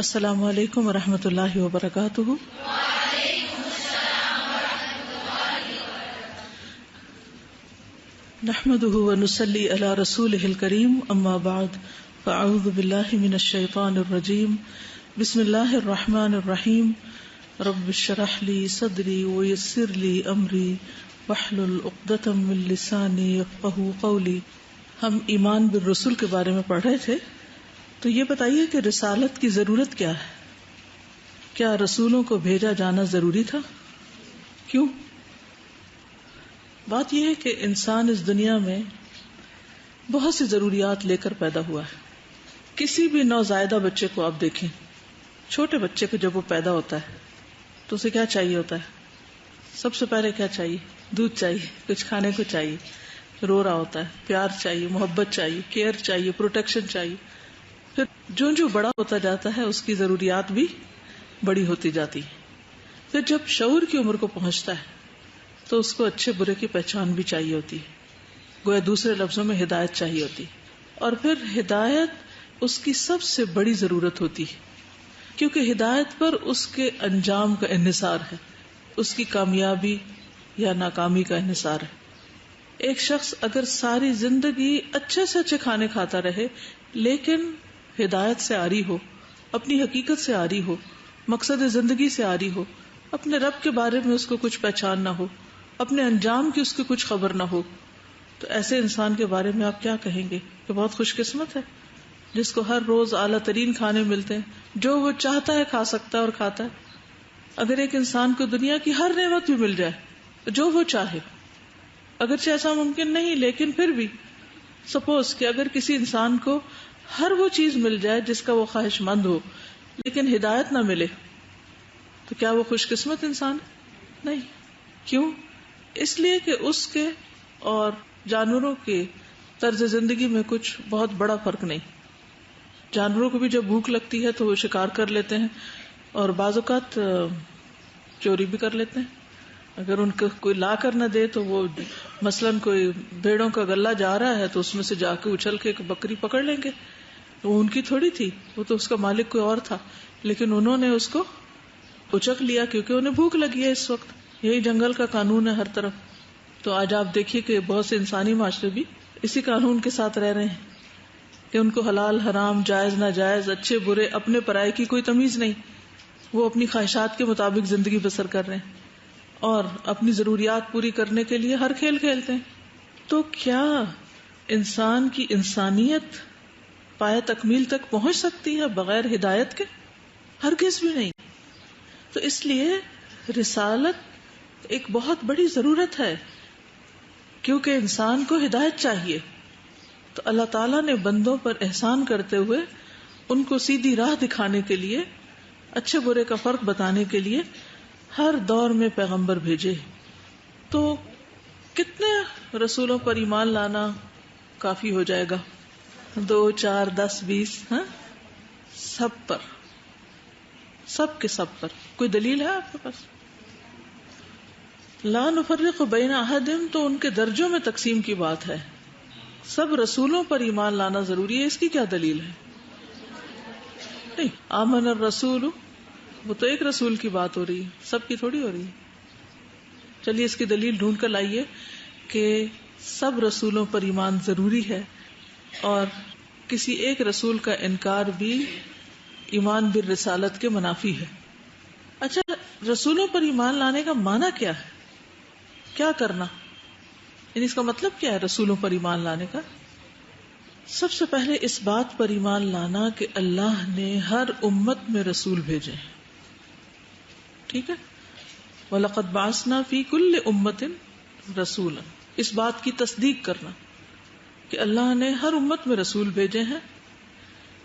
السلام علیکم ورحمۃ اللہ وبرکاتہ۔ نحمده ونصلي على رسوله الكريم اما بعد فاعوذ باللہ من الشیطان الرجیم بسم اللہ الرحمن الرحیم رب اشرح لي صدری ويسر لي امری واحلل عقدۃ من لسانی یفقهوا قولی۔ ہم ایمان بالرسل کے بارے میں پڑھ رہے تھے، تو یہ بتائیے کہ رسالت کی ضرورت کیا ہے؟ کیا رسولوں کو بھیجا جانا ضروری تھا؟ کیوں؟ بات یہ ہے کہ انسان اس دنیا میں بہت سی ضروریات لے کر پیدا ہوا ہے۔ کسی بھی نوزائیدہ بچے کو آپ دیکھیں، چھوٹے بچے کو جب وہ پیدا ہوتا ہے تو اسے کیا چاہیے ہوتا ہے؟ سب سے پہلے کیا چاہیے؟ دودھ چاہیے، کچھ کھانے کو چاہیے، رو رہا ہوتا ہے، پیار چاہیے، محبت چاہیے، کیئر چاہیے، پروٹیکشن چاہیے۔ پھر جو بڑا ہوتا جاتا ہے اس کی ضروریات بھی بڑی ہوتی جاتی ہے۔ پھر جب شعور کی عمر کو پہنچتا ہے تو اس کو اچھے برے کی پہچان بھی چاہیے ہوتی ہے، گویا دوسرے لفظوں میں ہدایت چاہیے ہوتی ہے۔ اور پھر ہدایت اس کی سب سے بڑی ضرورت ہوتی ہے، کیونکہ ہدایت پر اس کے انجام کا انحصار ہے، اس کی کامیابی یا ناکامی کا انحصار ہے۔ ایک شخص اگر ساری زندگی اچھے سے اچھے کھانے کھاتا رہے لیکن ہدایت سے آری ہو، اپنی حقیقت سے آری ہو، مقصد زندگی سے آری ہو، اپنے رب کے بارے میں اس کو کچھ پہچان نہ ہو، اپنے انجام کی اس کی کچھ خبر نہ ہو، تو ایسے انسان کے بارے میں آپ کیا کہیں گے کہ بہت خوش قسمت ہے، جس کو ہر روز اعلیٰ ترین کھانے ملتے ہیں، جو وہ چاہتا ہے کھا سکتا ہے اور کھاتا ہے۔ اگر ایک انسان کو دنیا کی ہر نعمت بھی مل جائے جو وہ چاہے، اگرچہ ایسا ممکن نہیں لیکن پھر بھی سپوز کہ اگر کسی انسان کو ہر وہ چیز مل جائے جس کا وہ خواہش مند ہو لیکن ہدایت نہ ملے، تو کیا وہ خوش قسمت انسان ہے؟ نہیں۔ کیوں؟ اس لیے کہ اس کے اور جانوروں کے طرز زندگی میں کچھ بہت بڑا فرق نہیں۔ جانوروں کو بھی جب بھوک لگتی ہے تو وہ شکار کر لیتے ہیں اور بعض اوقات چوری بھی کر لیتے ہیں۔ اگر ان کو کوئی لا کر نہ دے تو وہ مثلاً کوئی بھیڑوں کا غلہ جا رہا ہے تو اس میں سے جا کے اچھل کے ایک بکری پکڑ لیں گے، وہ ان کی تھوڑی تھی، وہ تو اس کا مالک کوئی اور تھا، لیکن انہوں نے اس کو اچک لیا کیونکہ انہیں بھوک لگی ہے۔ اس وقت یہی جنگل کا قانون ہے ہر طرف۔ تو آج آپ دیکھیے کہ بہت سے انسانی معاشرے بھی اسی قانون کے ساتھ رہ رہے ہیں کہ ان کو حلال حرام، جائز ناجائز، اچھے برے، اپنے پرائے کی کوئی تمیز نہیں، وہ اپنی خواہشات کے مطابق زندگی بسر کر رہے ہیں اور اپنی ضروریات پوری کرنے کے لیے ہر کھیل کھیلتے ہیں۔ تو کیا انسان کی انسانیت پائے تکمیل تک پہنچ سکتی ہے بغیر ہدایت کے؟ ہرگز بھی نہیں۔ تو اس لیے رسالت ایک بہت بڑی ضرورت ہے، کیونکہ انسان کو ہدایت چاہیے۔ تو اللہ تعالیٰ نے بندوں پر احسان کرتے ہوئے ان کو سیدھی راہ دکھانے کے لیے، اچھے برے کا فرق بتانے کے لیے ہر دور میں پیغمبر بھیجے۔ تو کتنے رسولوں پر ایمان لانا کافی ہو جائے گا؟ 2، 4، 10، 20؟ سب پر، سب کے سب پر۔ کوئی دلیل ہے آپ کے پاس؟ لا نفرق بین احد، تو ان کے درجوں میں تقسیم کی بات ہے۔ سب رسولوں پر ایمان لانا ضروری ہے، اس کی کیا دلیل ہے؟ نہیں، آمن الرسول، وہ تو ایک رسول کی بات ہو رہی ہے، سب کی تھوڑی ہو رہی ہے۔ چلیے اس کی دلیل ڈھونڈ کر لائیے کہ سب رسولوں پر ایمان ضروری ہے اور کسی ایک رسول کا انکار بھی ایمان بالرسالت کے منافی ہے۔ اچھا، رسولوں پر ایمان لانے کا معنی کیا ہے؟ کیا کرنا؟ یعنی اس کا مطلب کیا ہے رسولوں پر ایمان لانے کا؟ سب سے پہلے اس بات پر ایمان لانا کہ اللہ نے ہر امت میں رسول بھیجے ہیں، ٹھیک ہے؟ وَلَقَدْ بَعَثْنَا فِي كُلِّ أُمَّةٍ رَسُولًا، اس بات کی تصدیق کرنا کہ اللہ نے ہر امت میں رسول بھیجے ہیں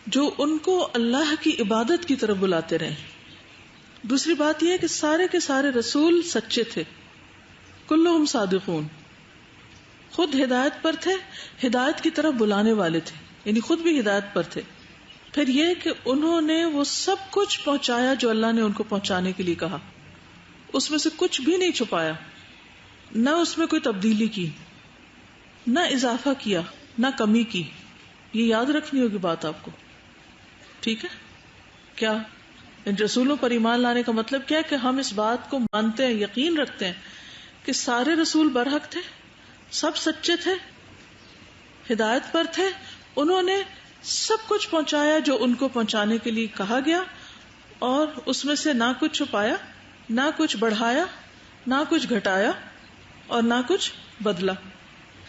جو ان کو اللہ کی عبادت کی طرف بلاتے رہے۔ دوسری بات یہ ہے کہ سارے کے سارے رسول سچے تھے، کلہم صادقون، خود ہدایت پر تھے، ہدایت کی طرف بلانے والے تھے، یعنی خود بھی ہدایت پر تھے۔ پھر یہ کہ انہوں نے وہ سب کچھ پہنچایا جو اللہ نے ان کو پہنچانے کے لیے کہا، اس میں سے کچھ بھی نہیں چھپایا، نہ اس میں کوئی تبدیلی کی، نہ اضافہ کیا، نہ کمی کی۔ یہ یاد رکھنی ہوگی بات آپ کو، ٹھیک ہے؟ کیا ان رسولوں پر ایمان لانے کا مطلب کیا ہے کہ ہم اس بات کو مانتے ہیں، یقین رکھتے ہیں کہ سارے رسول برحق تھے، سب سچے تھے، ہدایت پر تھے، انہوں نے سب کچھ پہنچایا جو ان کو پہنچانے کے لیے کہا گیا، اور اس میں سے نہ کچھ چھپایا، نہ کچھ بڑھایا، نہ کچھ گھٹایا اور نہ کچھ بدلا.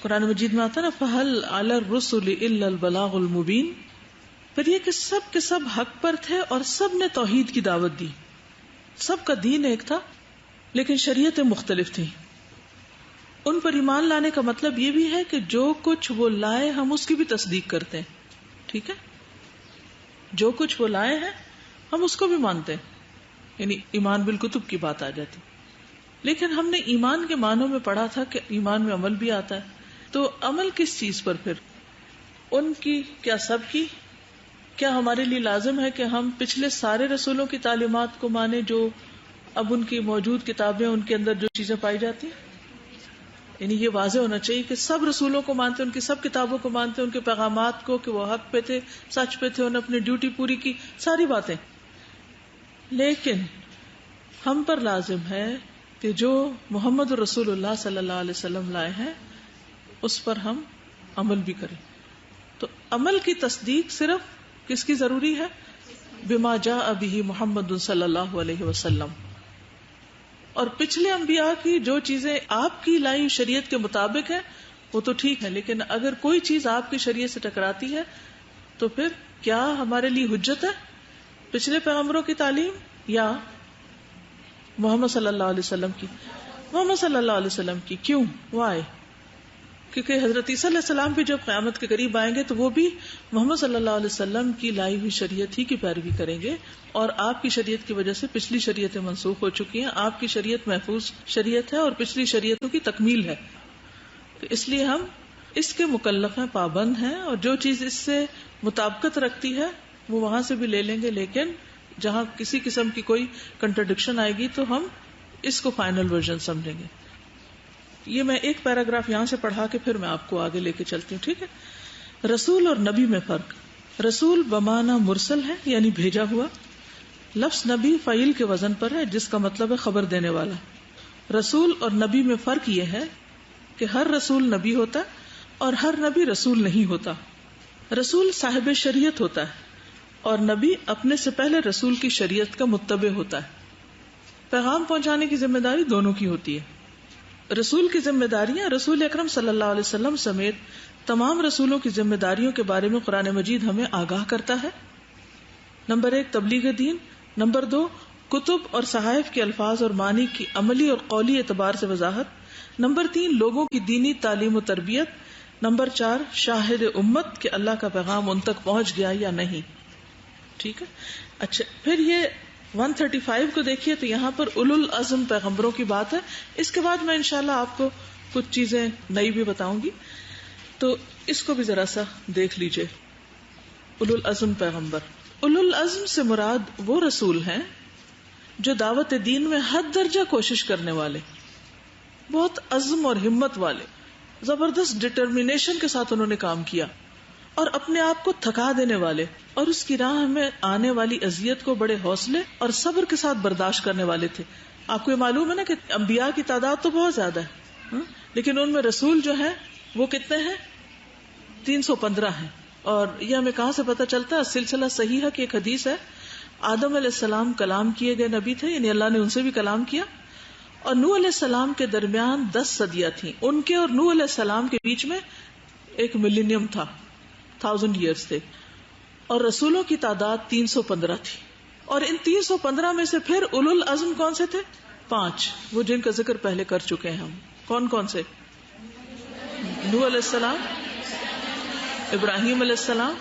قرآن مجید میں آتا نا فَهَلْ عَلَى الرُّسُلِ إِلَّا الْبَلَاغُ الْمُبِينُ. پھر یہ کہ سب کے سب حق پر تھے اور سب نے توحید کی دعوت دی. سب کا دین ایک تھا لیکن شریعتیں مختلف تھیں. ان پر ایمان لانے کا مطلب یہ بھی ہے کہ جو کچھ وہ لائے ہم اس کی بھی تصدیق کرتے ہیں. ٹھیک ہے، جو کچھ وہ لائے ہیں ہم اس کو بھی مانتے ہیں، یعنی ایمان بالکتب کی بات آ جاتی. لیکن ہم نے ایمان کے معنوں میں پڑھا تھا کہ ایمان میں عمل بھی آتا ہے. تو عمل کس چیز پر؟ پھر ان کی کیا سب کی؟ کیا ہمارے لیے لازم ہے کہ ہم پچھلے سارے رسولوں کی تعلیمات کو مانیں جو اب ان کی موجود کتابیں ان کے اندر جو چیزیں پائی جاتی ہیں؟ یعنی یہ واضح ہونا چاہیے کہ سب رسولوں کو مانتے، ان کی سب کتابوں کو مانتے، ان کے پیغامات کو کہ وہ حق پہ تھے، سچ پہ تھے، انہوں نے اپنی ڈیوٹی پوری کی، ساری باتیں. لیکن ہم پر لازم ہے کہ جو محمد رسول اللہ صلی اللہ علیہ وسلم لائے ہیں اس پر ہم عمل بھی کریں. تو عمل کی تصدیق صرف کس کی ضروری ہے؟ بما جاء بہ محمد صلی اللہ علیہ وسلم. اور پچھلے انبیاء کی جو چیزیں آپ کی لائی شریعت کے مطابق ہیں وہ تو ٹھیک ہے، لیکن اگر کوئی چیز آپ کی شریعت سے ٹکراتی ہے تو پھر کیا ہمارے لیے حجت ہے پچھلے پیغمبروں کی تعلیم یا محمد صلی اللہ علیہ وسلم کی؟ محمد صلی اللہ علیہ وسلم کی. کیوں؟ وہ آئے کیونکہ حضرت عیسیٰ علیہ السلام بھی جب قیامت کے قریب آئیں گے تو وہ بھی محمد صلی اللہ علیہ وسلم کی لائی ہوئی شریعت ہی کی پیروی کریں گے، اور آپ کی شریعت کی وجہ سے پچھلی شریعتیں منسوخ ہو چکی ہیں. آپ کی شریعت محفوظ شریعت ہے اور پچھلی شریعتوں کی تکمیل ہے. تو اس لیے ہم اس کے مکلف ہیں، پابند ہیں، اور جو چیز اس سے مطابقت رکھتی ہے وہ وہاں سے بھی لے لیں گے. لیکن جہاں کسی قسم کی کوئی کنٹرڈکشن آئے گی تو ہم اس کو فائنل ورژن سمجھیں گے. یہ میں ایک پیراگراف یہاں سے پڑھا کے پھر میں آپ کو آگے لے کے چلتی ہوں. ٹھیک ہے. رسول اور نبی میں فرق. رسول بمانا مرسل ہے یعنی بھیجا ہوا. لفظ نبی فعیل کے وزن پر ہے جس کا مطلب ہے خبر دینے والا. رسول اور نبی میں فرق یہ ہے کہ ہر رسول نبی ہوتا ہے اور ہر نبی رسول نہیں ہوتا. رسول صاحب شریعت ہوتا ہے اور نبی اپنے سے پہلے رسول کی شریعت کا متبع ہوتا ہے. پیغام پہنچانے کی ذمہ داری دونوں کی ہوتی ہے. رسول کی ذمہ داریاں رسول اکرم صلی اللہ علیہ وسلم سمیت تمام رسولوں کی ذمہ داریوں کے بارے میں قرآن مجید ہمیں آگاہ کرتا ہے. نمبر 1 تبلیغ دین. نمبر 2 کتب اور صحائف کے الفاظ اور معنی کی عملی اور قولی اعتبار سے وضاحت. نمبر 3 لوگوں کی دینی تعلیم و تربیت. نمبر 4 شاہد امت کہ اللہ کا پیغام ان تک پہنچ گیا یا نہیں. ٹھیک ہے. اچھا پھر یہ 135 کو دیکھیے تو یہاں پر اولو العزم پیغمبروں کی بات ہے. اس کے بعد میں انشاءاللہ آپ کو کچھ چیزیں نئی بھی بتاؤں گی تو اس کو بھی ذرا سا دیکھ لیجئے. اولو العزم پیغمبر. اولو العزم سے مراد وہ رسول ہیں جو دعوت دین میں حد درجہ کوشش کرنے والے، بہت عزم اور ہمت والے، زبردست ڈٹرمینیشن کے ساتھ انہوں نے کام کیا اور اپنے آپ کو تھکا دینے والے، اور اس کی راہ میں آنے والی اذیت کو بڑے حوصلے اور صبر کے ساتھ برداشت کرنے والے تھے. آپ کو یہ معلوم ہے نا کہ انبیاء کی تعداد تو بہت زیادہ ہے، لیکن ان میں رسول جو ہے وہ کتنے ہیں؟ 315 ہیں. اور یہ ہمیں کہاں سے پتہ چلتا ہے؟ سلسلہ صحیحہ کی ایک حدیث ہے. آدم علیہ السلام کلام کیے گئے نبی تھے، یعنی اللہ نے ان سے بھی کلام کیا، اور نوح علیہ السلام کے درمیان 10 صدیاں تھیں. ان کے اور نوح علیہ السلام کے بیچ میں ایک ملینیم تھا، 1000 ایئرز تھے. اور رسولوں کی تعداد 315 تھی. اور ان 315 میں سے پھر اولو العزم کون سے تھے؟ 5، وہ جن کا ذکر پہلے کر چکے ہیں ہم. کون کون سے؟ نوح علیہ السلام، ابراہیم علیہ السلام،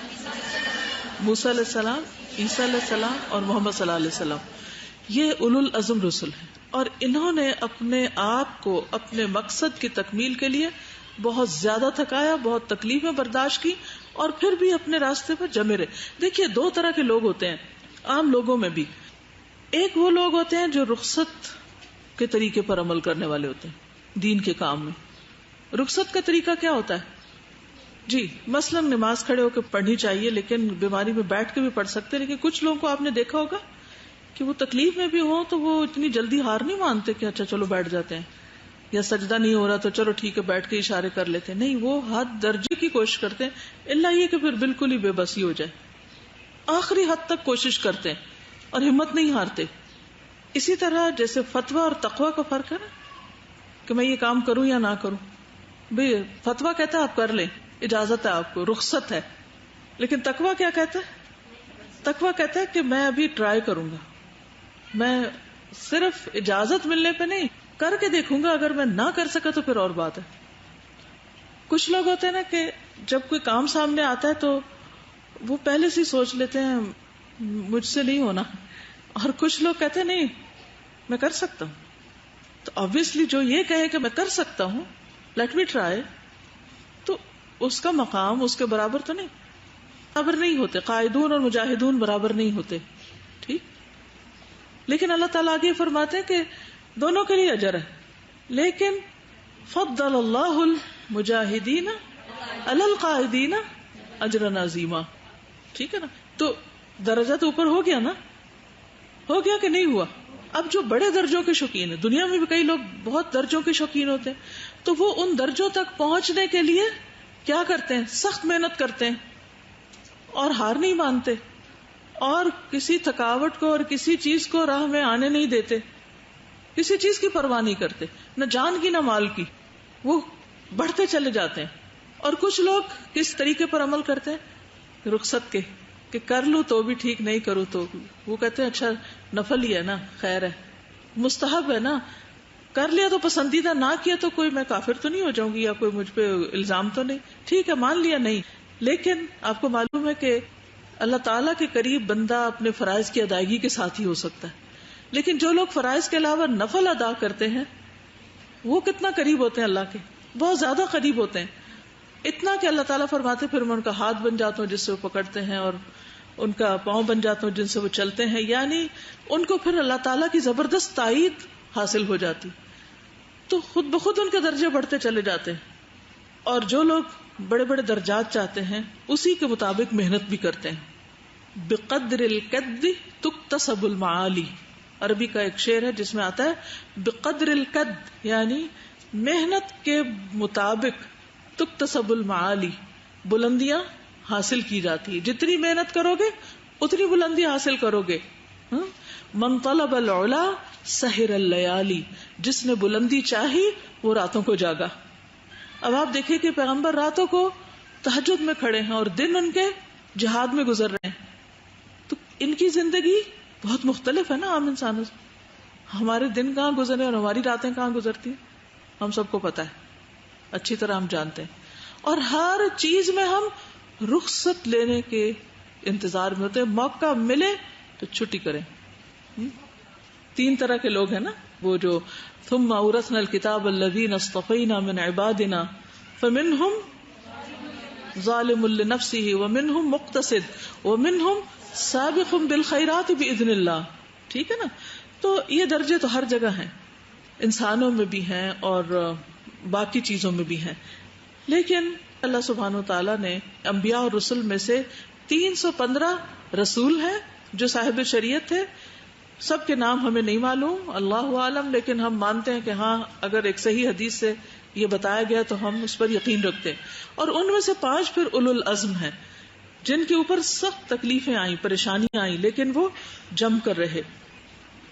موسیٰ علیہ السلام، عیسیٰ علیہ السلام اور محمد صلی اللہ علیہ وسلم. یہ اولو العزم رسل ہیں، اور انہوں نے اپنے آپ کو اپنے مقصد کی تکمیل کے لیے بہت زیادہ تھکایا، بہت تکلیفیں برداشت کی، اور پھر بھی اپنے راستے پر جمے رہے. دیکھیے 2 طرح کے لوگ ہوتے ہیں عام لوگوں میں بھی. ایک وہ لوگ ہوتے ہیں جو رخصت کے طریقے پر عمل کرنے والے ہوتے ہیں دین کے کام میں. رخصت کا طریقہ کیا ہوتا ہے؟ جی مثلا نماز کھڑے ہو کے پڑھنی چاہیے، لیکن بیماری میں بیٹھ کے بھی پڑھ سکتے ہیں. لیکن کچھ لوگوں کو آپ نے دیکھا ہوگا کہ وہ تکلیف میں بھی ہو تو وہ اتنی جلدی ہار نہیں مانتے کہ اچھا چلو بیٹھ جاتے ہیں، یا سجدہ نہیں ہو رہا تو چلو ٹھیک ہے بیٹھ کے اشارے کر لیتے ہیں. نہیں، وہ حد درجے کی کوشش کرتے ہیں، الا یہ کہ پھر بالکل ہی بے بسی ہو جائے. آخری حد تک کوشش کرتے ہیں اور ہمت نہیں ہارتے. اسی طرح جیسے فتویٰ اور تقویٰ کا فرق ہے نا، کہ میں یہ کام کروں یا نہ کروں. بھئی فتویٰ کہتا ہے آپ کر لیں، اجازت ہے آپ کو، رخصت ہے. لیکن تقویٰ کیا کہتا ہے؟ تقویٰ کہتا ہے کہ میں ابھی ٹرائی کروں گا، میں صرف اجازت ملنے پہ نہیں، کر کے دیکھوں گا. اگر میں نہ کر سکا تو پھر اور بات ہے. کچھ لوگ ہوتے ہیں نا کہ جب کوئی کام سامنے آتا ہے تو وہ پہلے سے سوچ لیتے ہیں مجھ سے نہیں ہونا، اور کچھ لوگ کہتے ہیں نہیں میں کر سکتا ہوں. تو obviously جو یہ کہے کہ میں کر سکتا ہوں، لیٹ می ٹرائی، تو اس کا مقام اس کے برابر تو نہیں، برابر نہیں ہوتے. قائدون اور مجاہدون برابر نہیں ہوتے. ٹھیک، لیکن اللہ تعالیٰ آگے فرماتے ہیں کہ دونوں کے لیے اجر ہے. لیکن فضل اللہ المجاہدین علی القائدین اجرا عظیما. ٹھیک ہے نا، تو درجہ تو اوپر ہو گیا نا، ہو گیا کہ نہیں ہوا. اب جو بڑے درجوں کے شوقین ہیں، دنیا میں بھی کئی لوگ بہت درجوں کے شوقین ہوتے ہیں، تو وہ ان درجوں تک پہنچنے کے لیے کیا کرتے ہیں؟ سخت محنت کرتے ہیں اور ہار نہیں مانتے، اور کسی تھکاوٹ کو اور کسی چیز کو راہ میں آنے نہیں دیتے، کسی چیز کی پرواہ نہیں کرتے، نہ جان کی نہ مال کی. وہ بڑھتے چلے جاتے ہیں. اور کچھ لوگ کس طریقے پر عمل کرتے ہیں؟ رخصت کے، کہ کر لوں تو بھی ٹھیک، نہیں کروں تو وہ کہتے ہیں اچھا نفل ہی ہے نا، خیر ہے، مستحب ہے نا، کر لیا تو پسندیدہ، نہ کیا تو کوئی میں کافر تو نہیں ہو جاؤں گی یا کوئی مجھ پہ الزام تو نہیں، ٹھیک ہے مان لیا. نہیں، لیکن آپ کو معلوم ہے کہ اللہ تعالیٰ کے قریب بندہ اپنے فرائض کی ادائیگی کے ساتھ ہی ہو سکتا ہے. لیکن جو لوگ فرائض کے علاوہ نفل ادا کرتے ہیں وہ کتنا قریب ہوتے ہیں اللہ کے؟ بہت زیادہ قریب ہوتے ہیں. اتنا کہ اللہ تعالیٰ فرماتے پھر میں ان کا ہاتھ بن جاتا ہوں جس سے وہ پکڑتے ہیں، اور ان کا پاؤں بن جاتا ہوں جن سے وہ چلتے ہیں. یعنی ان کو پھر اللہ تعالیٰ کی زبردست تائید حاصل ہو جاتی، تو خود بخود ان کے درجے بڑھتے چلے جاتے ہیں. اور جو لوگ بڑے بڑے درجات چاہتے ہیں اسی کے مطابق محنت بھی کرتے ہیں. بقدر القد تکتسب المعالی، عربی کا ایک شعر ہے جس میں آتا ہے بقدر القد، یعنی محنت کے مطابق تکتسب المعالی، بلندیاں حاصل کی جاتی ہے. جتنی محنت کرو گے اتنی بلندی حاصل کرو گے. من طلب العلا سحر اللیالی، جس نے بلندی چاہی وہ راتوں کو جاگا. اب آپ دیکھیں کہ پیغمبر راتوں کو تہجد میں کھڑے ہیں اور دن ان کے جہاد میں گزر رہے ہیں. تو ان کی زندگی بہت مختلف ہے نا عام انسانوں سے. ہمارے دن کہاں گزرے اور ہماری راتیں کہاں گزرتی ہیں ہم سب کو پتا ہے، اچھی طرح ہم جانتے ہیں. اور ہر چیز میں ہم رخصت لینے کے انتظار میں ہوتے ہیں، موقع ملے تو چھٹی کریں. 3 طرح کے لوگ ہیں نا، وہ جو ثم اورثنا الکتاب الذین اصطفینا من عبادنا فمنهم ظالم لنفسہ ومنهم مقتصد ومنهم سابق بالخیرات باذن اللہ. ٹھیک ہے نا، تو یہ درجے تو ہر جگہ ہیں، انسانوں میں بھی ہیں اور باقی چیزوں میں بھی ہیں. لیکن اللہ سبحانہ وتعالیٰ نے انبیاء اور رسل میں سے 315 رسول ہیں جو صاحب شریعت تھے. سب کے نام ہمیں نہیں معلوم، اللہ عالم، لیکن ہم مانتے ہیں کہ ہاں اگر ایک صحیح حدیث سے یہ بتایا گیا تو ہم اس پر یقین رکھتے ہیں. اور ان میں سے 5 پھر اولو العزم ہیں جن کے اوپر سخت تکلیفیں آئیں، پریشانیاں آئیں، لیکن وہ جم کر رہے.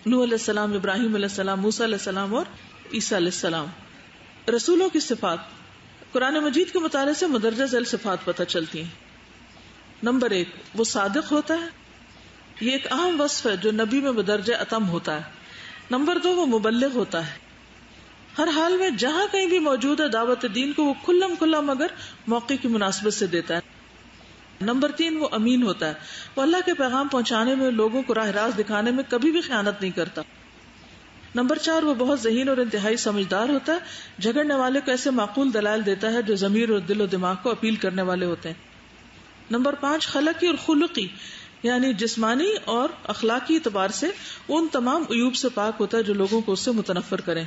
نوح علیہ السلام، ابراہیم علیہ السلام، موسیٰ علیہ السلام اور عیسیٰ علیہ السلام. رسولوں کی صفات قرآن مجید کے مطالعے سے مدرجہ ذیل صفات پتہ چلتی ہیں. نمبر 1، وہ صادق ہوتا ہے، یہ ایک اہم وصف ہے جو نبی میں بدرجہ اتم ہوتا ہے. نمبر 2، وہ مبلغ ہوتا ہے، ہر حال میں جہاں کہیں بھی موجود ہے دعوت دین کو وہ کھلم کھلا مگر موقع کی مناسبت سے دیتا ہے. نمبر 3، وہ امین ہوتا ہے، وہ اللہ کے پیغام پہنچانے میں، لوگوں کو راہ راست دکھانے میں کبھی بھی خیانت نہیں کرتا. نمبر 4، وہ بہت ذہین اور انتہائی سمجھدار ہوتا ہے، جھگڑنے والے کو ایسے معقول دلائل دیتا ہے جو ضمیر اور دل و دماغ کو اپیل کرنے والے ہوتے ہیں. نمبر 5، خلقی اور خلقی، یعنی جسمانی اور اخلاقی اعتبار سے وہ ان تمام عیوب سے پاک ہوتا ہے جو لوگوں کو اس سے متنفر کریں.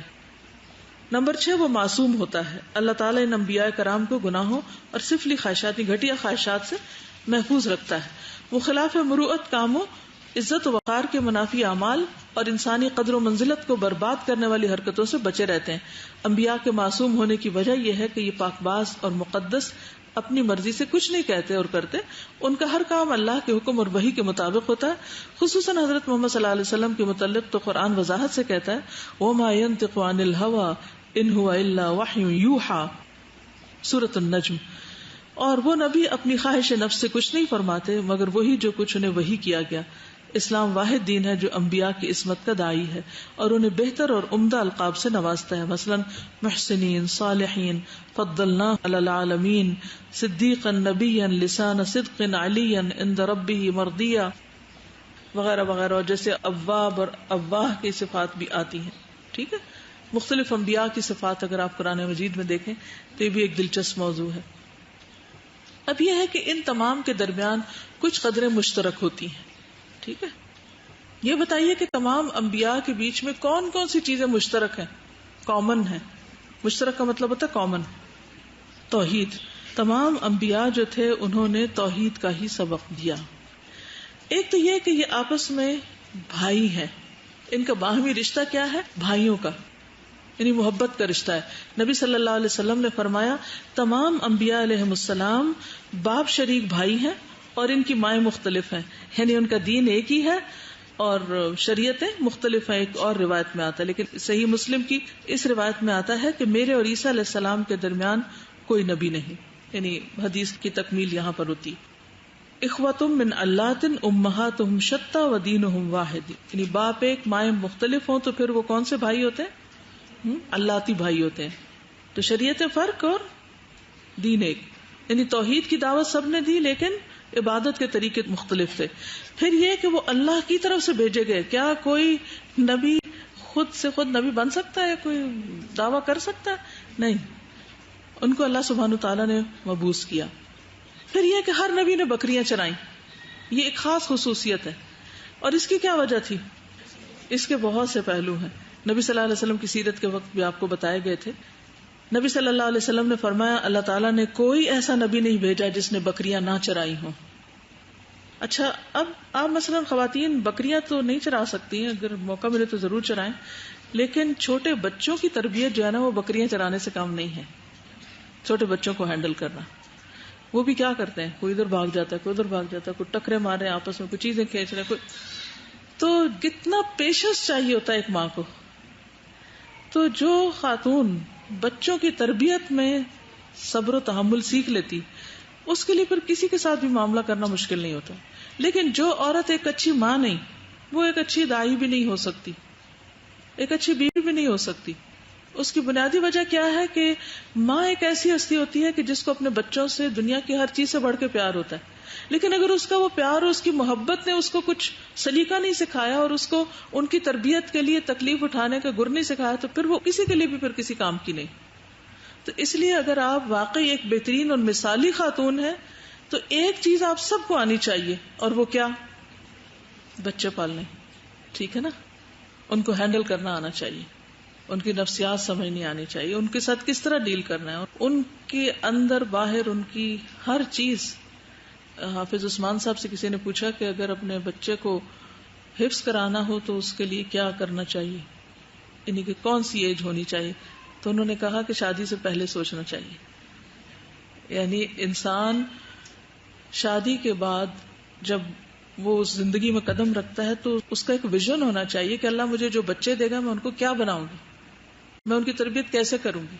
نمبر 6، وہ معصوم ہوتا ہے. اللہ تعالیٰ ان انبیاء کرام کو گناہوں اور سفلی خواہشات، گھٹیا خواہشات سے محفوظ رکھتا ہے. وہ خلاف مروءت کاموں، عزت و وقار کے منافی اعمال اور انسانی قدر و منزلت کو برباد کرنے والی حرکتوں سے بچے رہتے ہیں. انبیاء کے معصوم ہونے کی وجہ یہ ہے کہ یہ پاک باز اور مقدس اپنی مرضی سے کچھ نہیں کہتے اور کرتے. ان کا ہر کام اللہ کے حکم اور وحی کے مطابق ہوتا ہے. خصوصاً حضرت محمد صلی اللہ علیہ وسلم کے متعلق تو قرآن وضاحت سے کہتا ہے وَمَا يَنطِقُ عَنِ الْهَوَىٰ إِنْ هُوَ إِلَّا وَحْيٌ يُوحَىٰ، سورۃ النجم. اور وہ نبی اپنی خواہش نفس سے کچھ نہیں فرماتے مگر وہی جو کچھ انہیں وحی کیا گیا. اسلام واحد دین ہے جو انبیاء کی عصمت کا داعی ہے اور انہیں بہتر اور عمدہ القاب سے نوازتا ہے، مثلاً محسنین، صالحین، فضلنا علی العالمین، صدیقا نبیا، لسان صدق علیا عند ربہ مرضیا، وغیرہ وغیرہ. اور جیسے اواب اور اواہ کی صفات بھی آتی ہیں. ٹھیک ہے، مختلف انبیاء کی صفات اگر آپ قرآن مجید میں دیکھیں تو یہ بھی ایک دلچسپ موضوع ہے. اب یہ ہے کہ ان تمام کے درمیان کچھ قدریں مشترک ہوتی ہیں. ٹھیک ہے، یہ بتائیے کہ تمام انبیاء کے بیچ میں کون کون سی چیزیں مشترک ہیں، کامن ہیں. مشترک کا مطلب ہوتا ہے کامن. توحید. تمام انبیاء جو تھے انہوں نے توحید کا ہی سبق دیا. ایک تو یہ کہ یہ آپس میں بھائی ہیں، ان کا باہمی رشتہ کیا ہے؟ بھائیوں کا، یعنی محبت کا رشتہ ہے. نبی صلی اللہ علیہ وسلم نے فرمایا تمام انبیاء علیہم السلام باپ شریک بھائی ہیں اور ان کی مائیں مختلف ہیں، یعنی ان کا دین ایک ہی ہے اور شریعتیں مختلف ہیں. ایک اور روایت میں آتا ہے، لیکن صحیح مسلم کی اس روایت میں آتا ہے کہ میرے اور عیسیٰ علیہ السلام کے درمیان کوئی نبی نہیں، یعنی حدیث کی تکمیل یہاں پر ہوتی. اخوتم من اللات امہاتہم شتی و دینہم واحد، یعنی باپ ایک مائیں مختلف ہوں تو پھر وہ کون سے بھائی ہوتے ہیں؟ اللاتی بھائی ہوتے ہیں. تو شریعت فرق اور دین ایک، یعنی توحید کی دعوت سب نے دی لیکن عبادت کے طریقے مختلف تھے. پھر یہ کہ وہ اللہ کی طرف سے بھیجے گئے. کیا کوئی نبی خود سے خود نبی بن سکتا ہے؟ کوئی دعویٰ کر سکتا ہے؟ نہیں، ان کو اللہ سبحانہ تعالیٰ نے مبعوث کیا. پھر یہ کہ ہر نبی نے بکریاں چرائیں، یہ ایک خاص خصوصیت ہے. اور اس کی کیا وجہ تھی؟ اس کے بہت سے پہلو ہیں. نبی صلی اللہ علیہ وسلم کی سیرت کے وقت بھی آپ کو بتائے گئے تھے. نبی صلی اللہ علیہ وسلم نے فرمایا اللہ تعالیٰ نے کوئی ایسا نبی نہیں بھیجا جس نے بکریاں نہ چرائی ہوں. اچھا، اب آپ مثلاً خواتین بکریاں تو نہیں چرا سکتی ہیں، اگر موقع ملے تو ضرور چرائیں، لیکن چھوٹے بچوں کی تربیت جو ہے نا وہ بکریاں چرانے سے کام نہیں ہے. چھوٹے بچوں کو ہینڈل کرنا، وہ بھی کیا کرتے ہیں، کوئی ادھر بھاگ جاتا ہے، کوئی ادھر بھاگ جاتا ہے، کوئی ٹکرے مار رہے ہیں آپس میں، کوئی چیزیں کھینچ رہے ہیں، کوئی. تو کتنا پیشنس چاہیے ہوتا ہے ایک ماں کو. تو جو خاتون بچوں کی تربیت میں صبر و تحمل سیکھ لیتی اس کے لیے پھر کسی کے ساتھ بھی معاملہ کرنا مشکل نہیں ہوتا. لیکن جو عورت ایک اچھی ماں نہیں، وہ ایک اچھی دائی بھی نہیں ہو سکتی، ایک اچھی بیوی بھی نہیں ہو سکتی. اس کی بنیادی وجہ کیا ہے کہ ماں ایک ایسی ہستی ہوتی ہے کہ جس کو اپنے بچوں سے دنیا کی ہر چیز سے بڑھ کے پیار ہوتا ہے. لیکن اگر اس کا وہ پیار اور اس کی محبت نے اس کو کچھ سلیقہ نہیں سکھایا اور اس کو ان کی تربیت کے لیے تکلیف اٹھانے کا گر نہیں سکھایا تو پھر وہ کسی کے لیے بھی پھر کسی کام کی نہیں. تو اس لیے اگر آپ واقعی ایک بہترین اور مثالی خاتون ہیں تو ایک چیز آپ سب کو آنی چاہیے، اور وہ کیا؟ بچے پالنے. ٹھیک ہے نا، ان کو ہینڈل کرنا آنا چاہیے، ان کی نفسیات سمجھنی آنی چاہیے، ان کے ساتھ کس طرح ڈیل کرنا ہے، ان کے اندر باہر ان کی ہر چیز. حافظ عثمان صاحب سے کسی نے پوچھا کہ اگر اپنے بچے کو حفظ کرانا ہو تو اس کے لیے کیا کرنا چاہیے، یعنی کہ کون سی ایج ہونی چاہیے، تو انہوں نے کہا کہ شادی سے پہلے سوچنا چاہیے. یعنی انسان شادی کے بعد جب وہ اس زندگی میں قدم رکھتا ہے تو اس کا ایک ویژن ہونا چاہیے کہ اللہ مجھے جو بچے دے گا میں ان کو کیا بناؤں گی، میں ان کی تربیت کیسے کروں گی،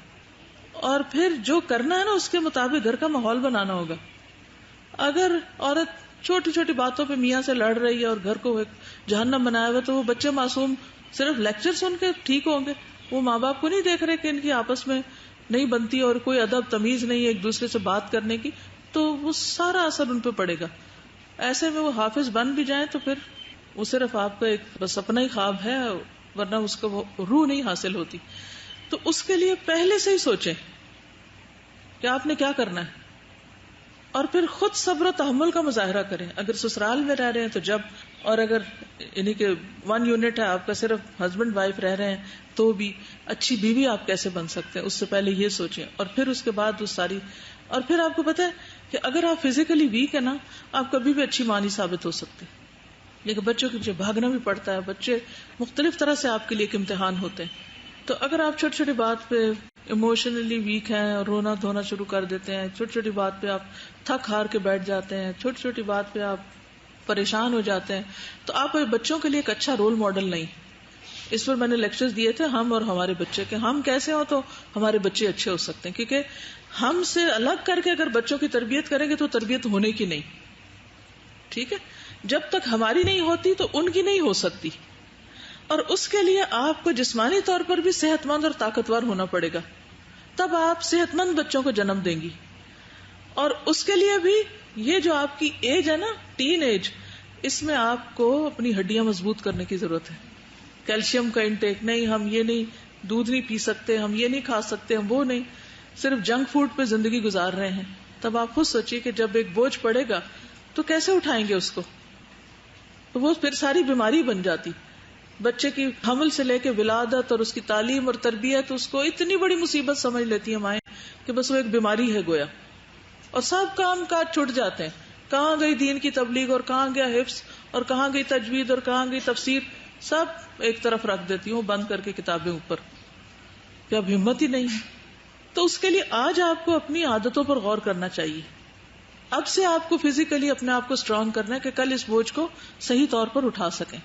اور پھر جو کرنا ہے نا اس کے مطابق گھر کا ماحول بنانا ہوگا. اگر عورت چھوٹی چھوٹی باتوں پہ میاں سے لڑ رہی ہے اور گھر کو ایک جہنم بنایا ہوا تو وہ بچے معصوم صرف لیکچر سن کے ٹھیک ہوں گے، وہ ماں باپ کو نہیں دیکھ رہے کہ ان کی آپس میں نہیں بنتی اور کوئی ادب تمیز نہیں ہے ایک دوسرے سے بات کرنے کی، تو وہ سارا اثر ان پہ پڑے گا. ایسے میں وہ حافظ بن بھی جائیں تو پھر وہ صرف آپ کا ایک بس اپنا ہی خواب ہے، ورنہ اس کو وہ روح نہیں حاصل ہوتی. تو اس کے لیے پہلے سے ہی سوچیں کہ آپ نے کیا کرنا ہے. اور پھر خود صبر و تحمل کا مظاہرہ کریں. اگر سسرال میں رہ رہے ہیں تو جب، اور اگر یعنی کہ 1 یونٹ ہے آپ کا، صرف ہسبینڈ وائف رہ رہے ہیں تو بھی اچھی بیوی آپ کیسے بن سکتے ہیں، اس سے پہلے یہ سوچیں. اور پھر اس کے بعد وہ ساری، اور پھر آپ کو پتا ہے کہ اگر آپ فزیکلی ویک ہے نا، آپ کبھی بھی اچھی ماں نہیں ثابت ہو سکتے. لیکن بچوں کے پیچھے بھاگنا بھی پڑتا ہے، بچے مختلف طرح سے آپ کے لیے ایک امتحان ہوتے ہیں. تو اگر آپ چھوٹی چھوٹی بات پہ ایموشنلی ویک ہیں اور رونا دھونا شروع کر دیتے ہیں، چھوٹی چھوٹی بات پہ آپ تھک ہار کے بیٹھ جاتے ہیں، چھوٹی چھوٹی بات پہ آپ پریشان ہو جاتے ہیں، تو آپ بچوں کے لیے ایک اچھا رول ماڈل نہیں. اس پر میں نے لیکچرز دیے تھے، ہم اور ہمارے بچے، کہ ہم کیسے ہوں تو ہمارے بچے اچھے ہو سکتے ہیں. کیونکہ ہم سے الگ کر کے اگر بچوں کی تربیت کریں گے تو تربیت ہونے کی نہیں. ٹھیک ہے، جب تک ہماری نہیں ہوتی تو ان کی نہیں ہو سکتی. اور اس کے لیے آپ کو جسمانی طور پر بھی صحت مند اور طاقتور ہونا پڑے گا، تب آپ صحت مند بچوں کو جنم دیں گی. اور اس کے لیے بھی یہ جو آپ کی ایج ہے نا، ٹین ایج، اس میں آپ کو اپنی ہڈیاں مضبوط کرنے کی ضرورت ہے. کیلشیم کا انٹیک نہیں، ہم یہ نہیں دودھ نہیں پی سکتے، ہم یہ نہیں کھا سکتے، ہم وہ نہیں، صرف جنک فوڈ پہ زندگی گزار رہے ہیں. تب آپ خود سوچیے کہ جب ایک بوجھ پڑے گا تو کیسے اٹھائیں گے اس کو. تو وہ پھر ساری بیماری بن جاتی. بچے کی حمل سے لے کے ولادت اور اس کی تعلیم اور تربیت، اس کو اتنی بڑی مصیبت سمجھ لیتی ہیں مائیں کہ بس وہ ایک بیماری ہے گویا. اور سب کام کاج چھوٹ جاتے ہیں. کہاں گئی دین کی تبلیغ، اور کہاں گیا حفظ، اور کہاں گئی تجوید، اور کہاں گئی تفسیر، سب ایک طرف رکھ دیتی ہوں بند کر کے کتابیں اوپر، کہ اب ہمت ہی نہیں. تو اس کے لیے آج آپ کو اپنی عادتوں پر غور کرنا چاہیے. اب سے آپ کو فزیکلی اپنے آپ کو اسٹرانگ کرنا ہے کہ کل اس بوجھ کو صحیح طور پر اٹھا سکیں.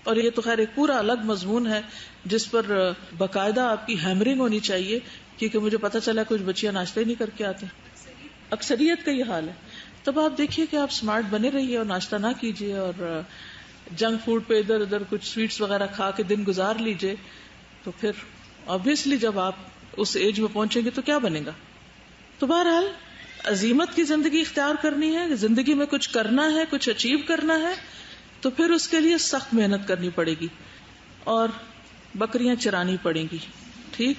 اور یہ تو خیر ایک پورا الگ مضمون ہے جس پر باقاعدہ آپ کی ہیمرنگ ہونی چاہیے، کیونکہ مجھے پتا چلا کچھ بچیاں ناشتہ ہی نہیں کر کے آتے. اکثریت کا یہ حال ہے. تب آپ دیکھیے کہ آپ سمارٹ بنے رہیے اور ناشتہ نہ کیجیے، اور جنک فوڈ پہ ادھر ادھر کچھ سویٹس وغیرہ کھا کے دن گزار لیجیے. تو پھر آبویسلی جب آپ اس ایج میں پہنچیں گے تو کیا بنے گا. تو بہرحال عزیمت کی زندگی اختیار کرنی ہے، زندگی میں کچھ کرنا ہے، کچھ اچیو کرنا ہے، تو پھر اس کے لیے سخت محنت کرنی پڑے گی اور بکریاں چرانی پڑیں گی. ٹھیک،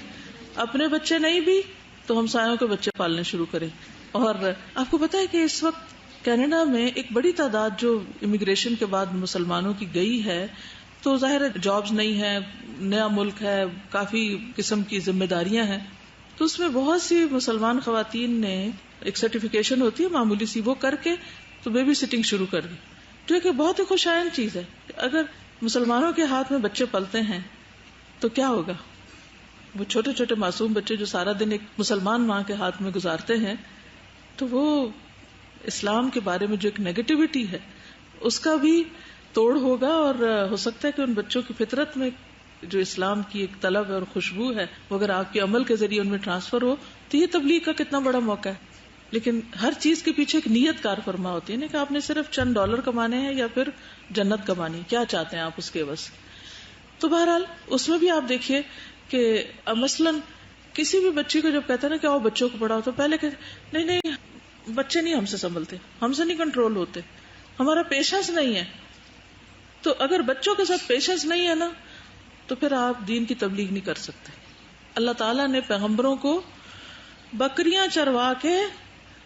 اپنے بچے نہیں بھی تو ہمسایوں کے بچے پالنے شروع کریں. اور آپ کو پتا ہے کہ اس وقت کینیڈا میں ایک بڑی تعداد جو امیگریشن کے بعد مسلمانوں کی گئی ہے، تو ظاہر ہے جابز نہیں ہے، نیا ملک ہے، کافی قسم کی ذمہ داریاں ہیں. تو اس میں بہت سی مسلمان خواتین نے ایک سرٹیفکیشن ہوتی ہے معمولی سی، وہ کر کے تو بیبی سٹنگ شروع کر دی، جو کہ بہت ہی خوشائن چیز ہے. اگر مسلمانوں کے ہاتھ میں بچے پلتے ہیں تو کیا ہوگا. وہ چھوٹے چھوٹے معصوم بچے جو سارا دن ایک مسلمان ماں کے ہاتھ میں گزارتے ہیں، تو وہ اسلام کے بارے میں جو ایک نیگیٹیوٹی ہے اس کا بھی توڑ ہوگا. اور ہو سکتا ہے کہ ان بچوں کی فطرت میں جو اسلام کی ایک طلب ہے اور خوشبو ہے، وہ اگر آپ کے عمل کے ذریعے ان میں ٹرانسفر ہو تو یہ تبلیغ کا کتنا بڑا موقع ہے. لیکن ہر چیز کے پیچھے ایک نیت کار فرما ہوتی ہے نا، کہ آپ نے صرف چند ڈالر کمانے ہیں یا پھر جنت کمانی، کیا چاہتے ہیں آپ اس کے بس. تو بہرحال اس میں بھی آپ دیکھیے کہ مثلاً کسی بھی بچی کو جب کہتے ہیں نا کہ آؤ بچوں کو پڑھاؤ، تو پہلے کہتے نہیں بچے نہیں ہم سے سنبھلتے، ہم سے نہیں کنٹرول ہوتے، ہمارا پیشنس نہیں ہے. تو اگر بچوں کے ساتھ پیشنس نہیں ہے نا تو پھر آپ دین کی تبلیغ نہیں کر سکتے. اللہ تعالیٰ نے پیغمبروں کو بکریاں چروا کے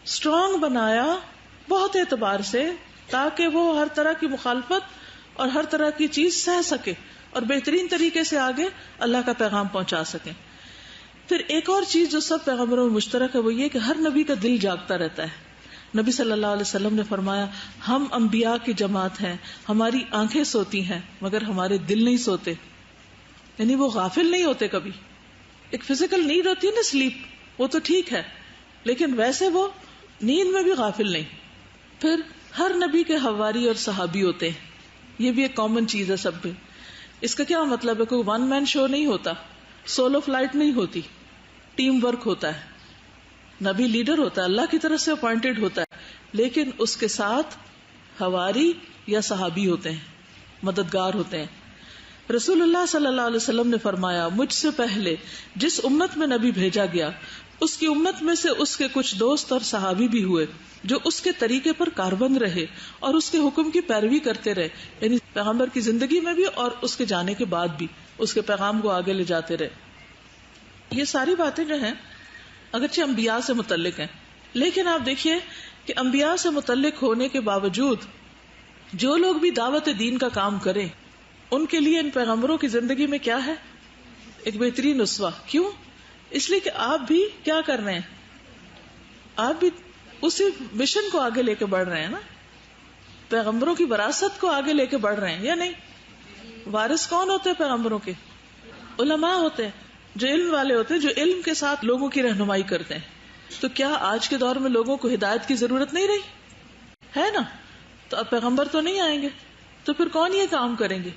اسٹرانگ بنایا بہت اعتبار سے، تاکہ وہ ہر طرح کی مخالفت اور ہر طرح کی چیز سہ سکے اور بہترین طریقے سے آگے اللہ کا پیغام پہنچا سکیں. پھر ایک اور چیز جو سب پیغمبروں میں مشترک ہے وہ یہ کہ ہر نبی کا دل جاگتا رہتا ہے. نبی صلی اللہ علیہ وسلم نے فرمایا، ہم انبیاء کی جماعت ہیں، ہماری آنکھیں سوتی ہیں مگر ہمارے دل نہیں سوتے. یعنی وہ غافل نہیں ہوتے کبھی. ایک فزیکل نیڈ ہوتی ہے نا سلیپ، وہ تو ٹھیک ہے، لیکن ویسے وہ نیند میں بھی غافل نہیں. پھر ہر نبی کے حواری اور صحابی ہوتے ہیں، یہ بھی ایک کامن چیز ہے سب میں. اس کا کیا مطلب ہے؟ کوئی ون مین شو نہیں ہوتا، سولو فلائٹ نہیں ہوتی، ٹیم ورک ہوتا ہے. نبی لیڈر ہوتا ہے، اللہ کی طرف سے اپوائنٹڈ ہوتا ہے، لیکن اس کے ساتھ حواری یا صحابی ہوتے ہیں، مددگار ہوتے ہیں. رسول اللہ صلی اللہ علیہ وسلم نے فرمایا، مجھ سے پہلے جس امت میں نبی بھیجا گیا اس کی امت میں سے اس کے کچھ دوست اور صحابی بھی ہوئے جو اس کے طریقے پر کاربند رہے اور اس کے حکم کی پیروی کرتے رہے، یعنی پیغمبر کی زندگی میں بھی اور اس کے جانے کے بعد بھی اس کے پیغام کو آگے لے جاتے رہے. یہ ساری باتیں جو ہیں اگرچہ انبیاء سے متعلق ہیں، لیکن آپ دیکھیے کہ انبیاء سے متعلق ہونے کے باوجود جو لوگ بھی دعوت دین کا کام کریں ان کے لیے ان پیغمبروں کی زندگی میں کیا ہے؟ ایک بہترین اسوہ. کیوں؟ اس لیے کہ آپ بھی کیا کر رہے ہیں؟ آپ بھی اسی مشن کو آگے لے کے بڑھ رہے ہیں نا. پیغمبروں کی وراثت کو آگے لے کے بڑھ رہے ہیں یا نہیں؟ وارث کون ہوتے ہیں پیغمبروں کے؟ علماء ہوتے ہیں، جو علم والے ہوتے ہیں، جو علم کے ساتھ لوگوں کی رہنمائی کرتے ہیں. تو کیا آج کے دور میں لوگوں کو ہدایت کی ضرورت نہیں رہی ہے نا؟ تو اب پیغمبر تو نہیں آئیں گے، تو پھر کون یہ کام کریں گے؟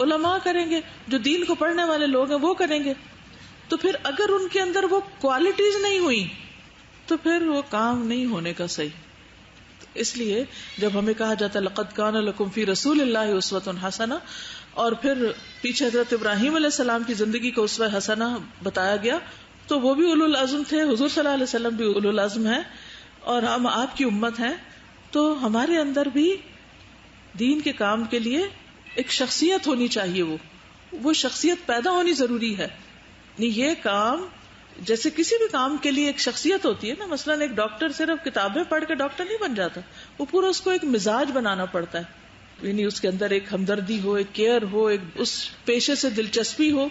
علماء کریں گے، جو دین کو پڑھنے والے لوگ ہیں وہ کریں گے. تو پھر اگر ان کے اندر وہ کوالٹیز نہیں ہوئی تو پھر وہ کام نہیں ہونے کا صحیح. اس لیے جب ہمیں کہا جاتا ہے لقد کان لکم فی رسول اللہ اسوۃ حسنہ، اور پھر پیچھے حضرت ابراہیم علیہ السلام کی زندگی کو اسوہ حسنہ بتایا گیا، تو وہ بھی اولو العزم تھے، حضور صلی اللہ علیہ وسلم بھی اولو العزم ہیں، اور ہم آپ کی امت ہیں. تو ہمارے اندر بھی دین کے کام کے لیے ایک شخصیت ہونی چاہیے، وہ شخصیت پیدا ہونی ضروری ہے. یہ کام جیسے کسی بھی کام کے لیے ایک شخصیت ہوتی ہے نا. مثلا ایک ڈاکٹر صرف کتابیں پڑھ کے ڈاکٹر نہیں بن جاتا، وہ پورا اس کو ایک مزاج بنانا پڑتا ہے. یعنی اس کے اندر ایک ہمدردی ہو، ایک کیئر ہو، ایک اس پیشے سے دلچسپی ہو،